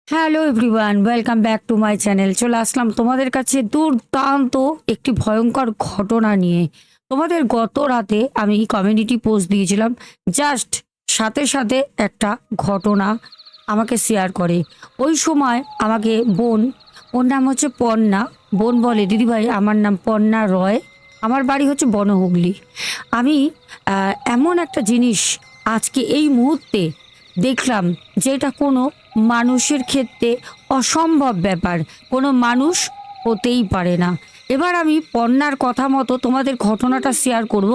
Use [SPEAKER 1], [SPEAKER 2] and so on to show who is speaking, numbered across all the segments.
[SPEAKER 1] Hello everyone, welcome back to my channel. চলে আসলাম তোমাদের কাছে দুর্দান্ত একটি ভয়ঙ্কর ঘটনা নিয়ে। তোমাদের গত রাতে আমি কমিউনিটি পোস্ট দিয়েছিলাম, জাস্ট সাথে সাথে একটা ঘটনা আমাকে শেয়ার করে। ওই সময় আমাকে বোন, ওর নাম হচ্ছে পর্ণা, বোন বলে দিদিভাই আমার নাম পর্ণা রয়, আমার বাড়ি হচ্ছে বনহুগলি। আমি এমন একটা জিনিস আজকে এই মুহূর্তে দেখলাম, যেটা কোনো মানুষের ক্ষেত্রে অসম্ভব ব্যাপার, কোনো মানুষ হতেই পারে না। এবার আমি পণ্যার কথা মতো তোমাদের ঘটনাটা শেয়ার করব।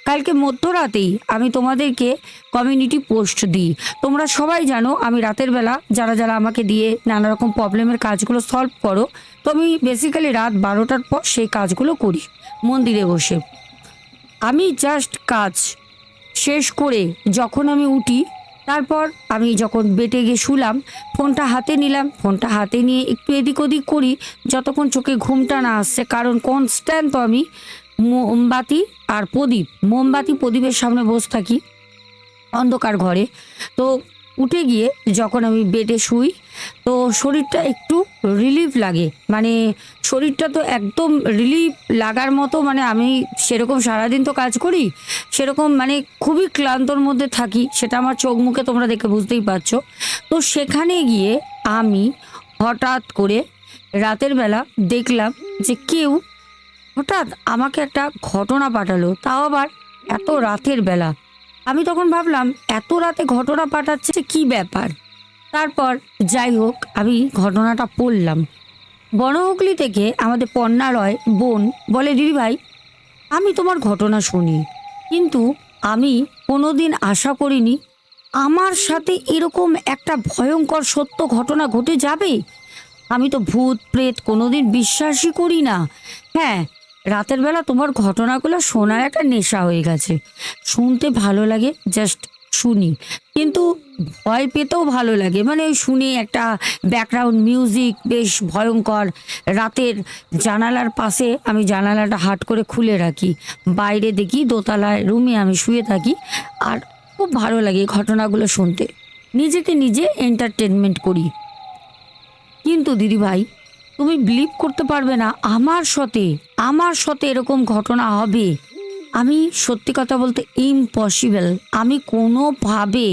[SPEAKER 1] কালকে মধ্যরাতেই আমি তোমাদেরকে কমিউনিটি পোস্ট দিই। তোমরা সবাই জানো আমি রাতের বেলা যারা যারা আমাকে দিয়ে নানা রকম প্রবলেমের কাজগুলো সলভ করো, তো আমি বেসিক্যালি রাত 12টার পর সেই কাজগুলো করি মন্দিরে বসে। আমি জাস্ট কাজ শেষ করে যখন আমি উঠি, তারপর আমি যখন বেডে গিয়ে শুলাম, ফোনটা হাতে নিলাম, ফোনটা হাতে নিয়ে একটু এদিক ওদিক করি যতক্ষণ চোখে ঘুমটা না আসছে, কারণ কনস্ট্যান্ট তো আমি মোমবাতি আর প্রদীপ, মোমবাতি প্রদীপের সামনে বসে থাকি অন্ধকার ঘরে। তো উঠে গিয়ে যখন আমি বেডে শুই, তো শরীরটা একটু রিলিফ লাগে, মানে শরীরটা তো একদম রিলিফ লাগার মতো, মানে আমি সেরকম সারাদিন তো কাজ করি, সেরকম মানে খুবই ক্লান্তর মধ্যে থাকি, সেটা আমার চোখ মুখে তোমরা দেখে বুঝতেই পারছো। তো সেখানে গিয়ে আমি হঠাৎ করে রাতের বেলা দেখলাম যে কেউ হঠাৎ আমাকে একটা ঘটনা পাঠালো, তাও আবার এত রাতের বেলা। আমি তখন ভাবলাম এত রাতে ঘটনা পাঠাচ্ছে কি ব্যাপার। তারপর যাই হোক আমি ঘটনাটা পড়লাম। বনহুগলি থেকে আমাদের পন্না রয় বোন বলে দিদিভাই আমি তোমার ঘটনা শুনি, কিন্তু আমি কোনোদিন আশা করিনি আমার সাথে এরকম একটা ভয়ঙ্কর সত্য ঘটনা ঘটে যাবে। আমি তো ভূত প্রেত কোনোদিন বিশ্বাসই করি না। হ্যাঁ, রাতের বেলা তোমার ঘটনাগুলো শোনার একটা নেশা হয়ে গেছে, শুনতে ভালো লাগে, জাস্ট শুনি, কিন্তু ভয় পেতেও ভালো লাগে, মানে ওই শুনে একটা ব্যাকগ্রাউন্ড মিউজিক বেশ ভয়ঙ্কর। রাতের জানালার পাশে আমি জানালাটা হাট করে খুলে রাখি, বাইরে দেখি দোতলায় রুমে আমি শুয়ে থাকি, আর খুব ভালো লাগে ঘটনাগুলো শুনতে, নিজেকে নিজে এন্টারটেনমেন্ট করি। কিন্তু দিদিভাই তুমি বিলিভ করতে পারবে না, আমার সাথে এরকম ঘটনা হবে আমি সত্যি কথা বলতে ইম্পসিবল, আমি কোনোভাবে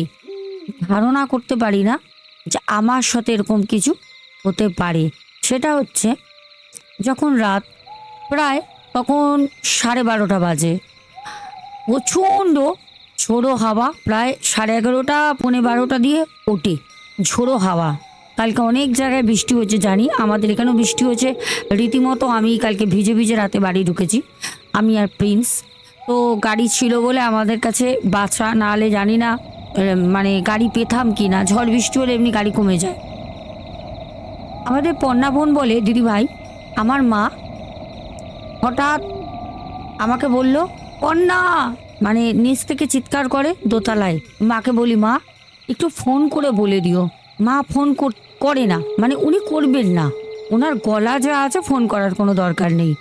[SPEAKER 1] ধারণা করতে পারি না যে আমার সাথে এরকম কিছু হতে পারে। সেটা হচ্ছে যখন রাত প্রায় তখন 12:30 বাজে, প্রচণ্ড ঝোড়ো হাওয়া, প্রায় 11:30 11:45 দিয়ে ওঠে ঝোড়ো হাওয়া। কালকে অনেক জায়গায় বৃষ্টি হয়েছে জানি, আমাদের এখানেও বৃষ্টি হয়েছে রীতিমতো। আমি কালকে ভিজে ভিজে রাতে বাড়ি ঢুকেছি, আমি আর প্রিন্স। তো গাড়ি ছিল বলে আমাদের কাছে বাছা, না হলে জানি না মানে গাড়ি পেতাম কি না, ঝড় বৃষ্টি হলে এমনি গাড়ি কমে যায়। আমাদের পন্না বোন বলে দিদিভাই আমার মা হঠাৎ আমাকে বলল, কন্যা, মানে নিচ থেকে চিৎকার করে দোতলায়। মাকে বলি মা একটু ফোন করে বলে দিও। মা ফোন করে না, মানে উনি করবেন না, ওনার গলা যা আছে ফোন করার কোনো দরকার নেই।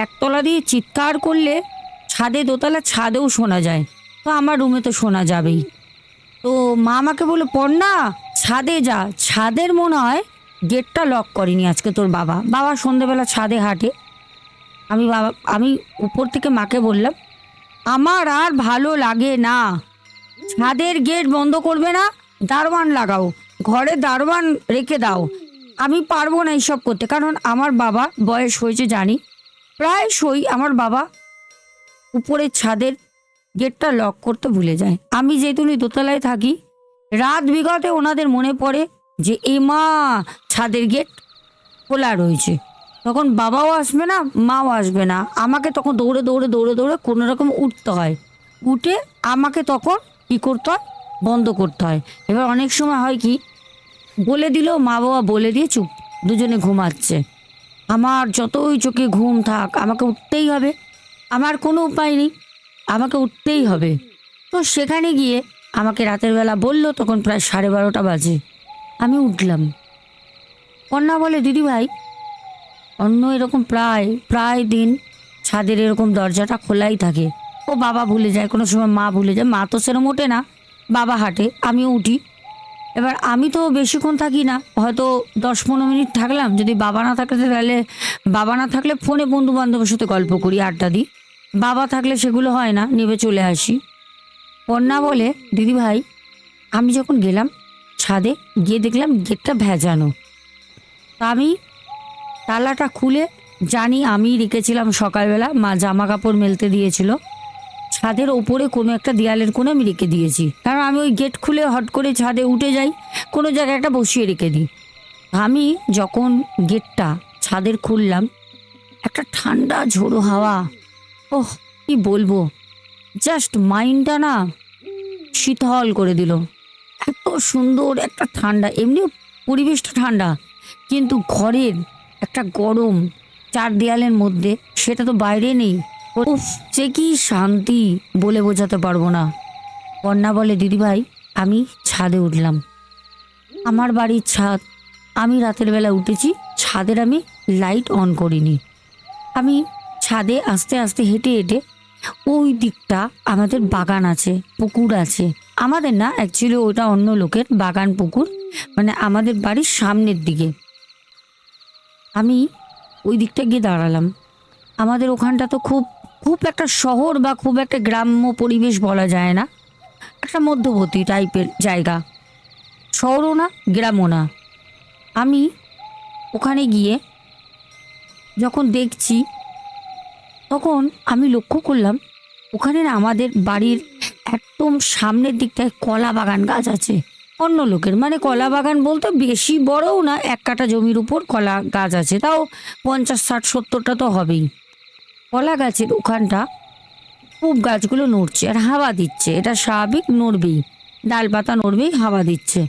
[SPEAKER 1] একতলা দিয়ে চিৎকার করলে ছাদে, দোতলা ছাদেও শোনা যায়, তো আমার রুমে তো শোনা যাবেই। তো মা আমাকে বলে পড়না ছাদে যা, ছাদের মনে হয় গেটটা লক করেনি আজকে তোর বাবা, বাবা সন্ধেবেলা ছাদে হাঁটে। আমি উপর থেকে মাকে বললাম আমার আর ভালো লাগে না, ছাদের গেট বন্ধ করবে না, দারোয়ান লাগাও, ঘরে দারোয়ান রেখে দাও। আমি পারবো না এইসব করতে, কারণ আমার বাবা বয়স হয়েছে জানি, প্রায়শই আমার বাবা উপরের ছাদের গেটটা লক করতে ভুলে যায়। আমি যেহেতু দোতলায় থাকি, রাত বিগতে ওনাদের মনে পড়ে যে এ মা ছাদের গেট খোলা রয়েছে, তখন বাবাও আসবে না, মাও আসবে না, আমাকে তখন দৌড়ে দৌড়ে দৌড়ে দৌড়ে কোনো রকম উঠতে হয়, উঠে আমাকে তখন কী করতে হয়, বন্ধ করতে হয়। এবার অনেক সময় হয় কি, বলে দিলেও মা বাবা বলে দিয়ে চুপ, দুজনে ঘুমাচ্ছে, আমার যতই চোখে ঘুম থাক আমাকে উঠতেই হবে, আমার কোনো উপায় নেই, আমাকে উঠতেই হবে। তো সেখানে গিয়ে আমাকে রাতের বেলা বললো, তখন প্রায় 12:30 বাজে, আমি উঠলাম। কন্যা বলে দিদিভাই অন্য এরকম প্রায় প্রায় দিন ছাদের এরকম দরজাটা খোলাই থাকে, ও বাবা ভুলে যায়, কোনো সময় মা ভুলে যায়, মা তো সেরকম ওঠে না, বাবা হাঁটে, আমিও উঠি। এবার আমি তো বেশিক্ষণ থাকি না, হয়তো 10-15 মিনিট থাকলাম। যদি বাবা না থাকলে তাহলে বাবা না থাকলে ফোনে বন্ধু বান্ধবের সাথে গল্প করি, আড্ডা দিই। বাবা থাকলে সেগুলো হয় না, নেবে চলে আসি। কন্যা বলে, দিদি ভাই আমি যখন গেলাম ছাদে, গিয়ে দেখলাম গেটটা ভেজানো। তা আমি তালাটা খুলে, জানি আমি রেখেছিলাম সকালবেলা, মা জামা কাপড় মেলতে দিয়েছিল, ছাদের ওপরে কোনো একটা দেয়ালের কোণে আমি রেখে দিয়েছি। কারণ আমি ওই গেট খুলে হট করে ছাদে উঠে যাই, কোনো জায়গায় একটা বসিয়ে রেখে দিই। আমি যখন গেটটা ছাদের খুললাম, একটা ঠান্ডা ঝোড়ো হাওয়া, ওহ কি বলবো, জাস্ট মাইন্ডটা না শীতল করে দিল। এত সুন্দর একটা ঠান্ডা, এমনিও পরিবেশটা ঠান্ডা, কিন্তু ঘরের একটা গরম চার দেয়ালের মধ্যে, সেটা তো বাইরে নেই। উফ, সে কি শান্তি, বলে বোঝাতে পারবো না। কন্যা বলে, দিদিভাই আমি ছাদে উঠলাম, আমার বাড়ির ছাদ, আমি রাতের বেলা উঠেছি, ছাদের আমি লাইট অন করিনি। আমি ছাদে আস্তে আস্তে হেঁটে হেঁটে, ওই দিকটা আমাদের বাগান আছে, পুকুর আছে। আমাদের না, অ্যাকচুয়ালি ওটা অন্য লোকের বাগান পুকুর, মানে আমাদের বাড়ির সামনের দিকে। আমি ওই দিকটা গিয়ে দাঁড়ালাম। আমাদের ওখানটা তো খুব খুব একটা শহর বা খুব একটা গ্রাম্য পরিবেশ বলা যায় না, একটা মধ্যবর্তী টাইপের জায়গা, শহরও না গ্রামও না। আমি ওখানে গিয়ে যখন দেখছি, তখন আমি লক্ষ্য করলাম ওখানে না আমাদের বাড়ির একদম সামনের দিকটায় কলা বাগান গাছ আছে, অন্য লোকের, মানে কলা বাগান বলতে বেশি বড়ও না, 1 কাঠা জমির উপর কলা গাছ আছে, তাও 50, 60, 70টা তো হবেই। কলা গাছের ওখানটা খুব গাছগুলো নড়ছে আর হাওয়া দিচ্ছে, এটা স্বাভাবিক, নড়বেই, ডালপাতা নড়বেই, হাওয়া দিচ্ছে।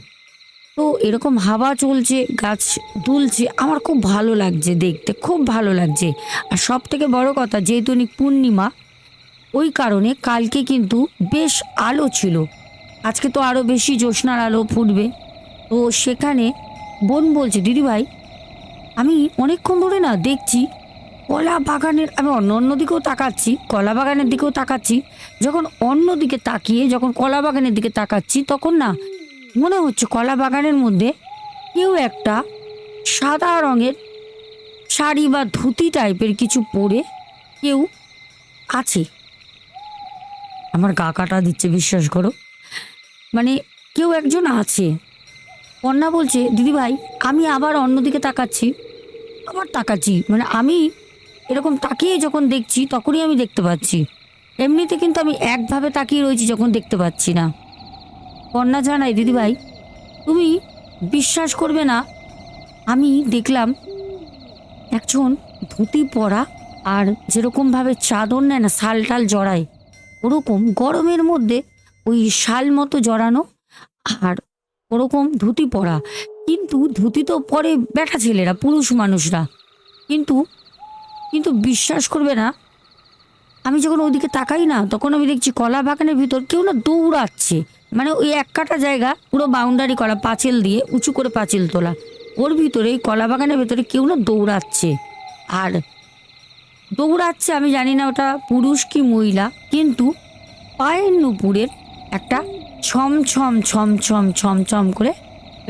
[SPEAKER 1] তো এরকম হাওয়া চলছে, গাছ দুলছে, আমার খুব ভালো লাগছে দেখতে, খুব ভালো লাগছে। আর সব থেকে বড় কথা, যেহেতু পূর্ণিমা, ওই কারণে কালকে কিন্তু বেশ আলো ছিল, আজকে তো আরো বেশি জ্যোৎস্নার আলো ফুটবে। তো সেখানে বোন বলছে, দিদিভাই আমি অনেকক্ষণ ধরে না দেখছি কলা বাগানের, আমি অন্য অন্য দিকেও তাকাচ্ছি, কলা বাগানের দিকেও তাকাচ্ছি, যখন অন্য দিকে তাকিয়ে যখন কলা বাগানের দিকে তাকাচ্ছি, তখন না মনে হচ্ছে কলা বাগানের মধ্যে কেউ একটা সাদা রঙের শাড়ি বা ধুতি টাইপের কিছু পরে কেউ আছে। আমার গা কাটা দিচ্ছে, বিশ্বাস করো, মানে কেউ একজন আছে। কন্যা বলছে, দিদিভাই আমি আবার অন্যদিকে তাকাচ্ছি, আবার তাকাচ্ছি, মানে আমি এরকম তাকিয়ে যখন দেখছি তখনই আমি দেখতে পাচ্ছি। এমনিতে কিন্তু আমি একভাবে তাকিয়ে রয়েছি যখন দেখতে পাচ্ছি না। কন্যা জানাই, দিদিভাই তুমি বিশ্বাস করবে না, আমি দেখলাম একজন ধুতি পরা, আর যেরকমভাবে চাদর নেয় না, শাল টাল জড়ায়, ওরকম গরমের মধ্যে ওই শাল মতো জড়ানো, আর ওরকম ধুতি পরা। কিন্তু ধুতি তো পরে ব্যাটা ছেলেরা, পুরুষ মানুষরা, কিন্তু কিন্তু বিশ্বাস করবে না, আমি যখন ওইদিকে তাকাই না, তখন আমি দেখছি কলা বাগানের ভিতর কেউ না দৌড়াচ্ছে, মানে ওই 1 কাঠা জায়গা পুরো বাউন্ডারি করা, পাঁচিল দিয়ে উঁচু করে পাঁচিল তোলা, ওর ভিতরে এই কলা বাগানের ভিতরে কেউ না দৌড়াচ্ছে। আর দৌড়াচ্ছে, আমি জানি না ওটা পুরুষ কি মহিলা, কিন্তু পায়ের নুপুরের একটা ছম ছম ছম ছম ছম ছম করে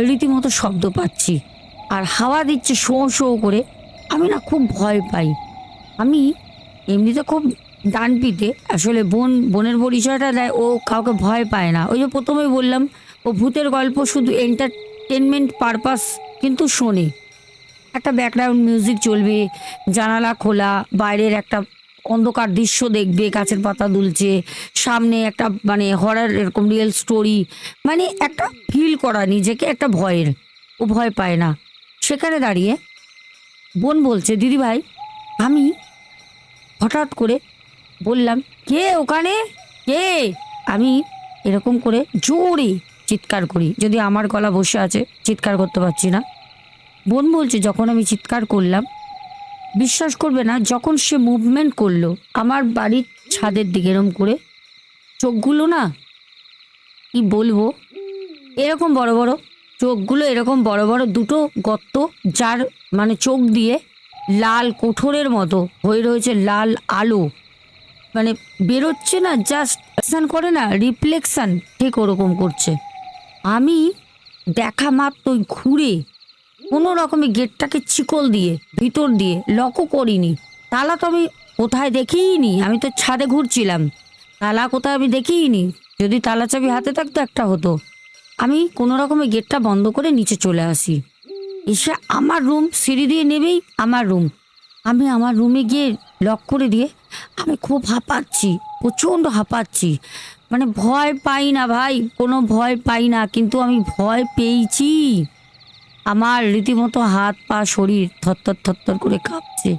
[SPEAKER 1] রীতিমতো শব্দ পাচ্ছি, আর হাওয়া দিচ্ছে শোঁ শোঁ করে। আমি না খুব ভয় পাই। আমি এমনিতে খুব ডানপিটে, আসলে বোনের পরিচয়টা দেয়, ও কাউকে ভয় পায় না। ওই যে প্রথমেই বললাম, ও ভূতের গল্প শুধু এন্টারটেনমেন্ট পারপাস কিন্তু শোনে, একটা ব্যাকগ্রাউন্ড মিউজিক চলবে, জানালা খোলা, বাইরের একটা অন্ধকার দৃশ্য দেখবে, গাছের পাতা দুলছে, সামনে একটা মানে হরার এরকম রিয়েল স্টোরি, মানে একটা ফিল করা নিজেকে একটা ভয়ের। ও ভয় পায় না। সেখানে দাঁড়িয়ে বোন বলছে, দিদি ভাই আমি হঠাৎ করে বললাম, কে ওখানে, কে? আমি এরকম করে জোরে চিৎকার করি, যদি আমার গলা বসে আছে চিৎকার করতে পারছি না। বোন বলছে, যখন আমি চিৎকার করলাম, বিশ্বাস করবে না, যখন সে মুভমেন্ট করলো আমার বাড়ির ছাদের দিকে এরকম করে, চোখগুলো না কি বলবো, এরকম বড় বড় চোখগুলো, এরকম বড় বড় দুটো গর্ত, যার মানে চোখ দিয়ে লাল কোঠরের মতো হয়ে রয়েছে, লাল আলো মানে বেরোচ্ছে না, জাস্ট করে না রিফ্লেকশন, ঠিক ওরকম করছে। আমি দেখা মাত্রই ঘুরে কোনো রকমে গেটটাকে চিকল দিয়ে ভিতর দিয়ে লকও করিনি। তালা তো আমি কোথায় দেখিইনি, আমি তো ছাদে ঘুরছিলাম। তালা কোথায় আমি দেখিইনি। যদি তালা চাবি হাতে থাকতো একটা হতো। আমি কোনো রকমে গেটটা বন্ধ করে নিচে চলে আসি। এসে আমার রুম, সিঁড়ি দিয়ে নেবেই আমার রুম। আমি আমার রুমে গিয়ে লক করে দিয়ে আমি খুব হাঁপাচ্ছি, প্রচণ্ড হাঁপাচ্ছি। মানে ভয় পাই না ভাই, কোনো ভয় পাই না, কিন্তু আমি ভয় পেয়েছি। আমার রীতিমতো হাত পা শরীর থরথর থরথর করে কাঁপছে।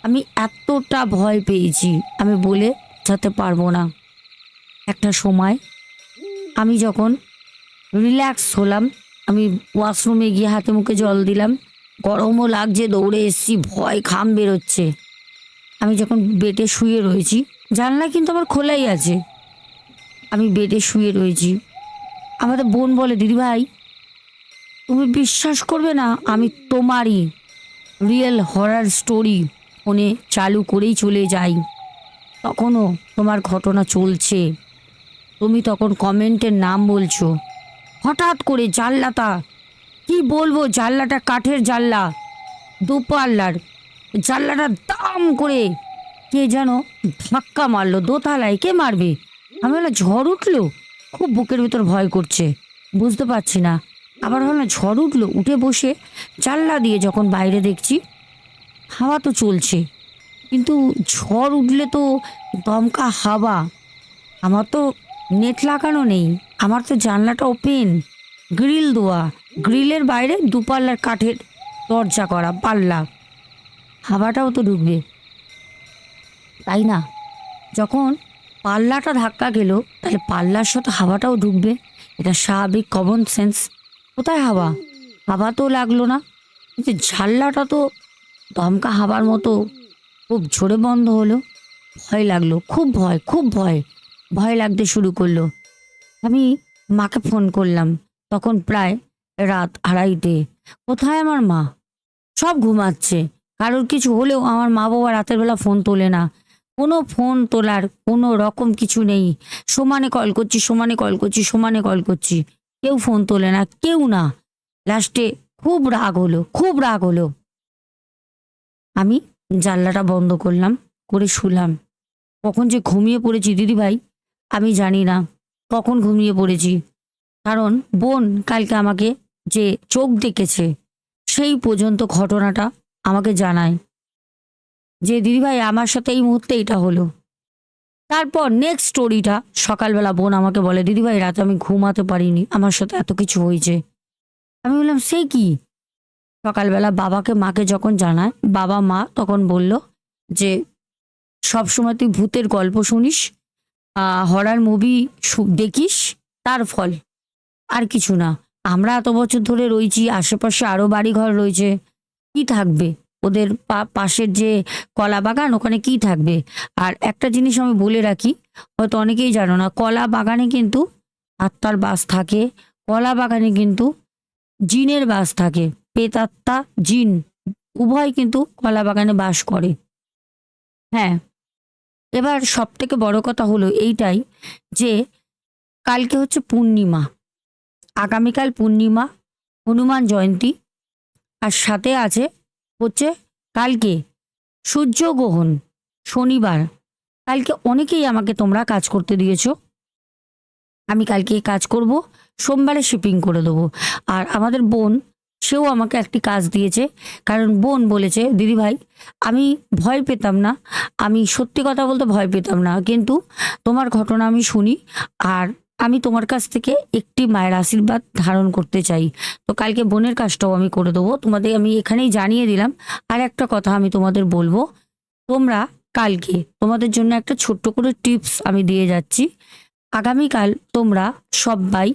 [SPEAKER 1] আমি এতটা ভয় পেয়েছি, আমি বলে বোঝাতে পারবো না। একটা সময় আমি যখন রিল্যাক্স হলাম, আমি ওয়াশরুমে গিয়ে হাতে মুখে জল দিলাম। গরমও লাগছে, দৌড়ে এসেছি, ভয় ঘাম বেরোচ্ছে। আমি যখন বেডে শুয়ে রয়েছি, জানলা কিন্তু আমার খোলাই আছে, আমি বেডে শুয়ে রয়েছি। আমাদের বোন বলে, দিদিভাই তুমি বিশ্বাস করবে না, আমি তোমারই রিয়েল হরর স্টোরি ফোনে চালু করেই চলে যাই, তখনও তোমার ঘটনা চলছে। তুমি তখন কমেন্টের নাম বলছো। হঠাৎ করে জানলাটা, কি বলবো, জানলাটা কাঠের জানলা, দুপাল্লার জানলাটা দাম করে কে যেন ধাক্কা মারলো দোতলায়। কে মারবে? আমি বললাম ঝড় উঠলো, খুব বুকের ভিতর ভয় করছে, বুঝতে পারছি না। আবার ভাবলাম ঝড় উঠলো, উঠে বসে জানলা দিয়ে যখন বাইরে দেখছি, হাওয়া তো চলছে, কিন্তু ঝড় উঠলে তো দমকা হাওয়া। আমার তো নেট লাগানো নেই, আমার তো জানলাটা ওপেন, গ্রিল দেওয়া, গ্রিলের বাইরে দুপাল্লার কাঠের দরজা করা পাল্লা, হাওয়াটাও তো ঢুকবে, তাই না? যখন পাল্লাটা ধাক্কা গেল, তাহলে পাল্লার সাথে হাওয়াটাও ঢুকবে, এটা স্বাভাবিক কমন সেন্স। কোথায় হাওয়া? হাওয়া তো লাগলো না, কিন্তু জানলাটা তো দমকা হাওয়ার মতো খুব জোরে বন্ধ হলো। ভয় লাগলো, খুব ভয়, খুব ভয়, ভয় লাগতে শুরু করলো। আমি মাকে ফোন করলাম, তখন প্রায় রাত 2:30। কোথায় আমার মা? সব ঘুমাচ্ছে। কারোর কিছু হলেও আমার মা বাবা রাতের বেলা ফোন তোলে না, কোনো ফোন তোলার কোনো রকম কিছু নেই। সমানে কল করছি, সমানে কল করছি, সমানে কল করছি, কেউ ফোন তোলে না, কেউ না। লাস্টে খুব রাগ হলো, খুব রাগ হলো। আমি জানলাটা বন্ধ করলাম, করে শুলাম। কখন যে ঘুমিয়ে পড়েছি দিদি ভাই, আমি জানি না কখন ঘুমিয়ে পড়েছি। কারণ বোন কালকে আমাকে যে চোখ দেখেছে, সেই পর্যন্ত ঘটনাটা আমাকে জানায় যে দিদিভাই আমার সাথে এই মুহূর্তে এটা হলো। তারপর নেক্সট স্টোরিটা, সকালবেলা বোন আমাকে বলে, দিদিভাই রাতে আমি ঘুমাতে পারিনি, আমার সাথে এত কিছু হয়েছে। আমি বললাম সে কি? সকালবেলা বাবাকে মাকে যখন জানায়, বাবা মা তখন বলল যে সবসময় তুই ভূতের গল্প শুনিস, হরর মুভি দেখিস, তার ফল, আর কিছু না। আমরা এত বছর ধরে রয়েছি, আশেপাশে আরো বাড়িঘর রয়েছে, কি থাকবে ওদের পাশের যে কলা বাগান, ওখানে কি থাকবে? আর একটা জিনিস আমি বলে রাখি, হয়তো অনেকেই জানো না, কলা বাগানে কিন্তু আত্মার বাস থাকে। কলা বাগানে কিন্তু জিনের বাস থাকে, প্রেতাত্মা, জিন উভয় কিন্তু কলা বাগানে বাস করে। হ্যাঁ, এবার সব থেকে বড় কথা হলো এইটাই যে কালকে হচ্ছে পূর্ণিমা, আগামীকাল পূর্ণিমা, হনুমান জয়ন্তী, আর সাথে আছে হচ্ছে কালকে সূর্যগ্রহণ, শনিবার। কালকে অনেকেই আমাকে তোমরা কাজ করতে দিয়েছো, আমি কালকে কাজ করব, সোমবারে শিপিং করে দেবো। আর আমাদের বোন, সেও আমাকে একটি কাজ দিয়েছে। কারণ বোন বলেছে, দিদি ভাই আমি ভয় পেতাম না, আমি সত্যি কথা বলতে ভয় পেতাম না, কিন্তু তোমার ঘটনা আমি শুনি, আর আমি তোমার কাছ থেকে একটি মায়ের আশীর্বাদ ধারণ করতে চাই। তো কালকে বোনের কাজটাও আমি করে দেবো, তোমাদের আমি এখানেই জানিয়ে দিলাম। আর একটা কথা আমি তোমাদের বলবো, তোমরা কালকে তোমাদের জন্য একটা ছোট্ট করে টিপস আমি দিয়ে যাচ্ছি। আগামীকাল তোমরা সবাই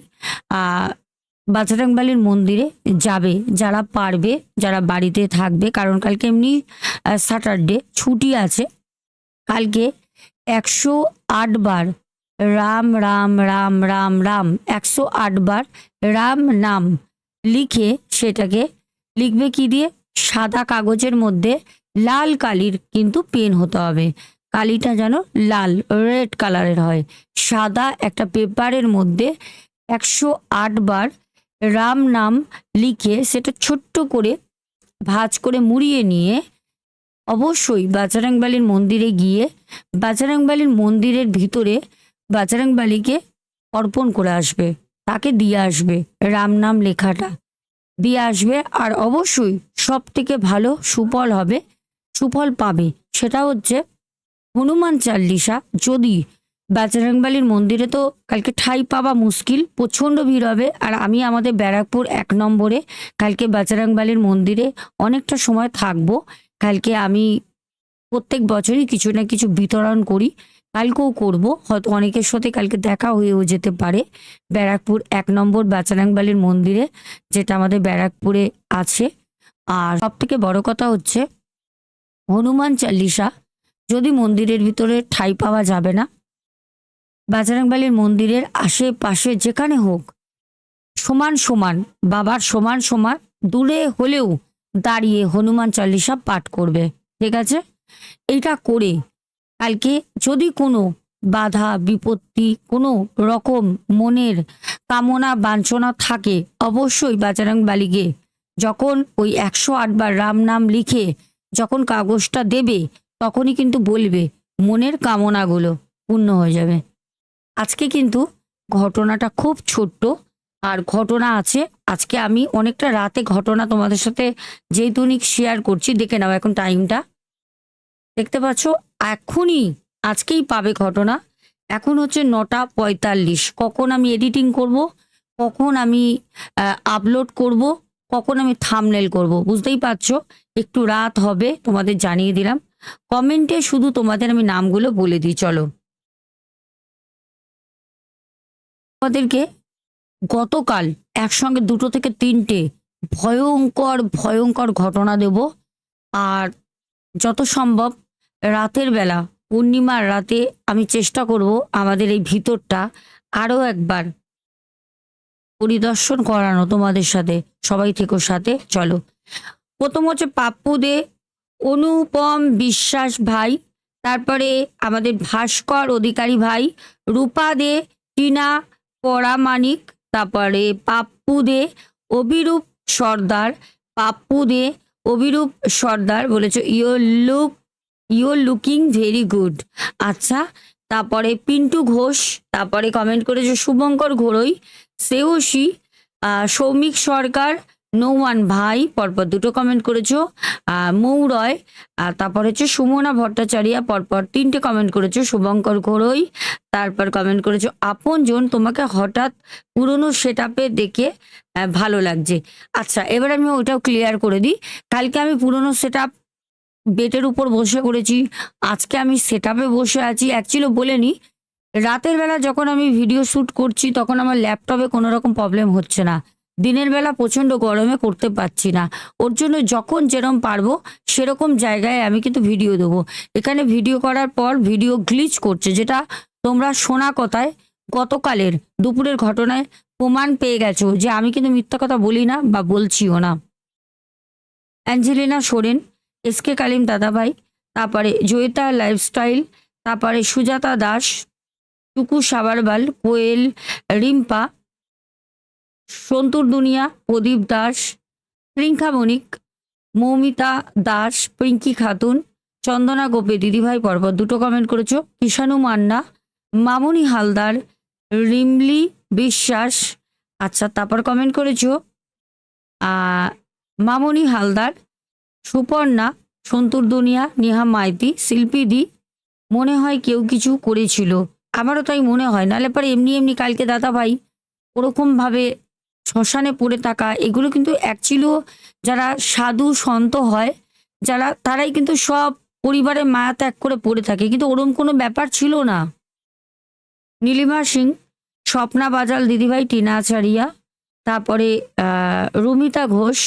[SPEAKER 1] বাজরংবলীর মন্দিরে যাবে, যারা পারবে, যারা বাড়িতে থাকবে, কারণ কালকে এমনি স্যাটারডে ছুটি আছে। কালকে 108 বার রাম রাম রাম রাম রাম, 108 বার রাম নাম লিখে সেটাকে লিখবে কি দিয়ে? সাদা কাগজের মধ্যে লাল কালির কিন্তু পেন হতে হবে, কালিটা যেন লাল রেড কালারের হয়। সাদা একটা পেপারের মধ্যে 108 বার রাম নাম লিখে সেটা ছোট্ট করে ভাঁজ করে মুড়িয়ে নিয়ে অবশ্যই বাজরংবলীর মন্দিরে গিয়ে বাজরংবলীর মন্দিরের ভিতরে বাজরংবলীকে অর্পণ করে আসবে, তাকে দিয়ে আসবে রাম নাম লেখাটা দিয়ে আসবে। আর অবশ্যই সব থেকে ভালো সুফল হবে, সুফল পাবে, সেটা হচ্ছে হনুমান চাল্লিশা। যদি বাজরংবলীর মন্দিরে তো কালকে ঠাঁই পাওয়া মুশকিল, প্রচণ্ড ভিড় হবে। আর আমি আমাদের ব্যারাকপুর 1 নম্বরে কালকে বাজরংবলীর মন্দিরে অনেকটা সময় থাকবো। কালকে আমি প্রত্যেক বছরই কিছু না কিছু বিতরণ করি, কালকেও করব, হয়তো অনেকের সাথে কালকে দেখা হয়েও যেতে পারে। ব্যারাকপুর 1 নম্বর বাজরংবলীর মন্দিরে, যেটা আমাদের ব্যারাকপুরে আছে। আর সব থেকে বড় কথা হচ্ছে হনুমান চাল্লিশা যদি মন্দিরের ভিতরে ঠাঁই পাওয়া যাবে না, বাজরংবলীর মন্দিরের আশেপাশে যেখানে হোক সমান সমান, বাবার সমান সমান দূরে হলেও দাঁড়িয়ে হনুমান চাল্লিশা পাঠ করবে, ঠিক আছে? এইটা করে কালকে যদি কোনো বাধা বিপত্তি, কোনো রকম মনের কামনা বাঞ্ছনা থাকে, অবশ্যই বাজরংবলীকে যখন ওই 108 বার রাম নাম লিখে যখন কাগজটা দেবে, তখনই কিন্তু বলবে মনের কামনাগুলো পূর্ণ হয়ে যাবে। আজকে কিন্তু ঘটনাটা খুব ছোট্ট, আর ঘটনা আছে আজকে আমি অনেকটা রাতে ঘটনা তোমাদের সাথে যেহেতু শেয়ার করছি। দেখে নাও এখন টাইমটা, দেখতে পাচ্ছ এখনই, আজকেই পাবে ঘটনা। এখন হচ্ছে 9টা 45। কখন আমি এডিটিং করব, কখন আমি আপলোড করব, কখন আমি থাম্বনেল করব, বুঝতেই পারছো একটু রাত হবে, তোমাদের জানিয়ে দিলাম। কমেন্টে শুধু তোমাদের আমি নামগুলো বলে দিই, চলো। তোমাদেরকে গতকাল একসঙ্গে 2 থেকে 3টে ভয়ঙ্কর ভয়ঙ্কর ঘটনা দেব। আর যত সম্ভব রাতের বেলা, পূর্ণিমার রাতে আমি চেষ্টা করব আমাদের এই ভিতরটা আরও একবার পরিদর্শন করানো তোমাদের সাথে। সবাই থেকো সাথে, চলো। প্রথম হচ্ছে পাপ্পু দে, অনুপম বিশ্বাস ভাই, তারপরে আমাদের ভাস্কর অধিকারী ভাই, রূপা দে, টিনা পরামানিক, তারপরে পাপ্পু দে, অভিরূপ সর্দার, পাপ্পু দে, অভিরূপ সর্দার বলেছে ইউ লুকিং ভেরি গুড। আচ্ছা, তারপরে পিন্টু ঘোষ, তারপরে কমেন্ট করেছে শুভঙ্কর ঘোড়ই, সেওসি, সৌমিক সরকার, নৌওয়ান ভাই, পরপর 2টো কমেন্ট করেছো। মৌরয়, তারপর হচ্ছে সুমনা ভট্টাচার্য, পরপর 3টে কমেন্ট করেছো। শুভঙ্কর ঘোড়ই, তারপর কমেন্ট করেছো আপনজন, তোমাকে হঠাৎ পুরনো সেট আপে দেখে ভালো লাগছে। আচ্ছা, এবার আমি ওটাও ক্লিয়ার করে দিই। কালকে আমি পুরনো সেট আপ বেটের উপর বসে করেছি, আজকে আমি সেট আপে বসে আছি। অ্যাকচুয়ালি বলে নি, রাতের বেলা যখন আমি ভিডিও শ্যুট করছি তখন আমার ল্যাপটপে কোনো রকম প্রবলেম হচ্ছে না, দিনের বেলা প্রচণ্ড গরমে করতে পারছি না। ওর জন্য যখন যেরকম পারবো সেরকম জায়গায় আমি কিন্তু ভিডিও দেবো। এখানে ভিডিও করার পর ভিডিও গ্লিচ করছে, যেটা তোমরা শোনা কথায় গতকালের দুপুরের ঘটনায় প্রমাণ পেয়ে গেছো যে আমি কিন্তু মিথ্যা কথা বলি না বা বলছিও না। অ্যাঞ্জেলিনা সোরেন, এসকে কালিম দাদাভাই, তারপরে জয়িতা লাইফস্টাইল, তারপরে সুজাতা দাস, টুকু সাবারবাল, কোয়েল, রিম্পা, সন্তুর দুনিয়া, প্রদীপ দাস, প্রিঙ্কা মনিক, মৌমিতা দাস, পিঙ্কি খাতুন, চন্দনা গোপে দিদিভাই, পরপর 2টো কমেন্ট করেছো। কিষাণু মান্না, মামুনি হালদার, রিমলি বিশ্বাস, আচ্ছা, তারপর কমেন্ট করেছো মামুনি হালদার, সুপর্ণা, সন্তুর দুনিয়া, নেহা মাইতি, শিল্পী দি, মনে হয় কেউ কিছু করেছিল, আমারও তাই মনে হয়, নাহলে পরে এমনি এমনি কালকে দাদা ভাই ওরকমভাবে শ্মশানে পড়ে থাকা, এগুলো কিন্তু অ্যাকচুয়ালিও যারা সাধু সন্ত হয় যারা, তারাই কিন্তু সব পরিবারের মায়া ত্যাগ করে পড়ে থাকে, কিন্তু ওরম কোনো ব্যাপার ছিল না। নীলিমা সিং, স্বপ্না বাজাল দিদিভাই, টিনা আচারিয়া, তারপরে রুমিতা ঘোষ,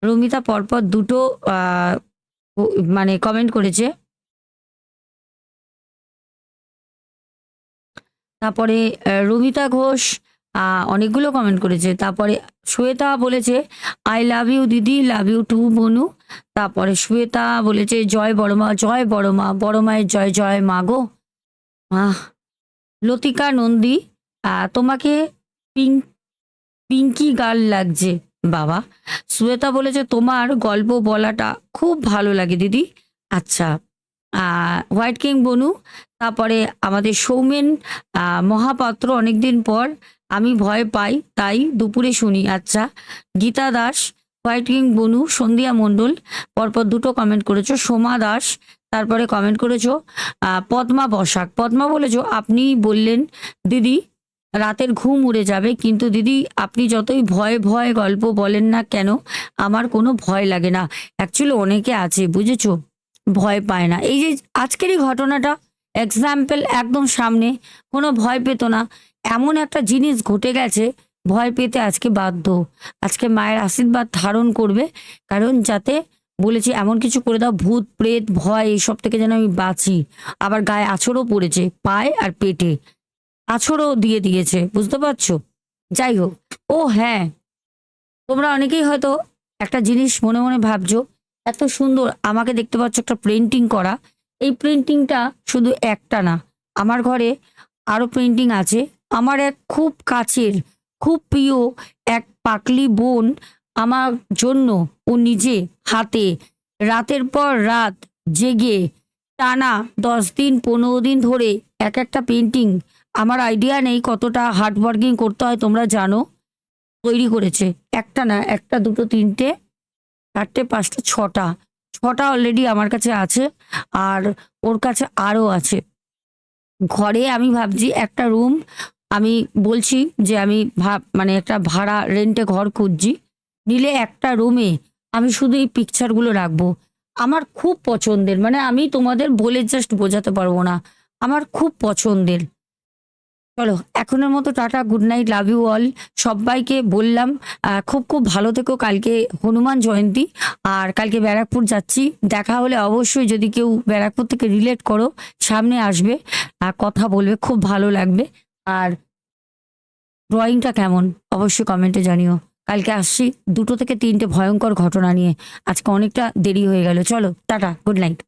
[SPEAKER 1] রুমিতা পরপর 2টো মানে কমেন্ট করেছে। তারপরে রুমিতা ঘোষ অনেকগুলো কমেন্ট করেছে। তারপরে শ্বেতা বলেছে আই লাভ ইউ দিদি, লাভ ইউ টু বনু। তারপরে শ্বেতা বলেছে জয় বড়মা, জয় বড়মা, বড় মায়ের জয়, জয় মা গো। লতিকা নন্দী, তোমাকে পিঙ্ক পিঙ্কি গার্ল লাগছে। বাবা! শ্বেতা বলেছে তোমার গল্প বলাটা খুব ভালো লাগে দিদি। আচ্ছা। হোয়াইট কিং বনু, তারপরে আমাদের সৌমেন মহাপাত্র অনেকদিন পর, আমি ভয় পাই তাই দুপুরে শুনি। আচ্ছা। গীতা দাস, হোয়াইট কিং বনু, সন্ধ্যা মণ্ডল পরপর দুটো কমেন্ট করেছো। সোমা দাস তারপরে কমেন্ট করেছো। পদ্মা বসাক, পদ্মা বলেছো আপনি বললেন দিদি রাতের ঘুম উড়ে যাবে, কিন্তু দিদি আপনি যতই ভয় ভয় গল্প বলেন না কেন আমার কোনো ভয় লাগে না। অ্যাকচুয়ালি অনেকে আছে বুঝেছো, ভয় পায় না। এই যে আজকেরই ঘটনাটা এক্সাম্পল একদম সামনে, কোনো ভয় পেত না, এমন একটা জিনিস ঘটে গেছে, ভয় পেতে আজকে বাধ্য। আজকে মায়ের আশীর্বাদ ধারণ করবে, কারণ যাতে বলেছি এমন কিছু করে দাও ভূত প্রেত ভয় এইসব থেকে যেন আমি বাঁচি। আবার গায়ে আছড়ও পড়েছে, পায়ে আর পেটে আছড়ও দিয়ে দিয়েছে, বুঝতে পারছো? যাই হোক। ও হ্যাঁ, তোমরা অনেকেই হয়তো একটা জিনিস মনে মনে ভাবছো, এত সুন্দর আমাকে দেখতে পাচ্ছ একটা পেন্টিং করা। এই পেন্টিংটা শুধু একটা না, আমার ঘরে আরো পেন্টিং আছে। আমার এক খুব কাছের, খুব প্রিয় এক পাকলি বোন আমার জন্য ও নিজে হাতে রাতের পর রাত জেগে টানা 10 দিন 15 দিন ধরে এক একটা পেন্টিং, আমার আইডিয়া নেই কতটা হার্ড ওয়ার্কিং করতে হয় তোমরা জানো, তৈরি করেছে। একটা না, একটা দুটো তিনটে চারটে পাঁচটা ছটা, ছটা অলরেডি আমার কাছে আছে, আর ওর কাছে আরো আছে। ঘরে আমি ভাবছি একটা রুম, আমি বলছি যে আমি মানে একটা ভাড়া রেন্টে ঘর খুঁজছি, নিলে একটা রুমে আমি শুধু এই পিকচারগুলো রাখবো। আমার খুব পছন্দের, মানে আমি তোমাদের বলে জাস্ট বোঝাতে পারবো না, আমার খুব পছন্দের। চলো এখনের মতো tata, good night, love you all. সবাইকে বললাম খুব খুব ভালো থেকো। কালকে হনুমান জয়ন্তী, আর কালকে ব্যারাকপুর যাচ্ছি। দেখা হলে অবশ্যই, যদি কেউ ব্যারাকপুর থেকে রিলেট করো, সামনে আসবে, কথা বলবে, খুব ভালো লাগবে। আর ড্রয়িংটা কেমন অবশ্যই কমেন্টে জানিও। কালকে আসছি 2টো থেকে 3টে ভয়ঙ্কর ঘটনা নিয়ে। আজকে অনেকটা দেরি হয়ে গেল, চলো টাটা, গুড নাইট।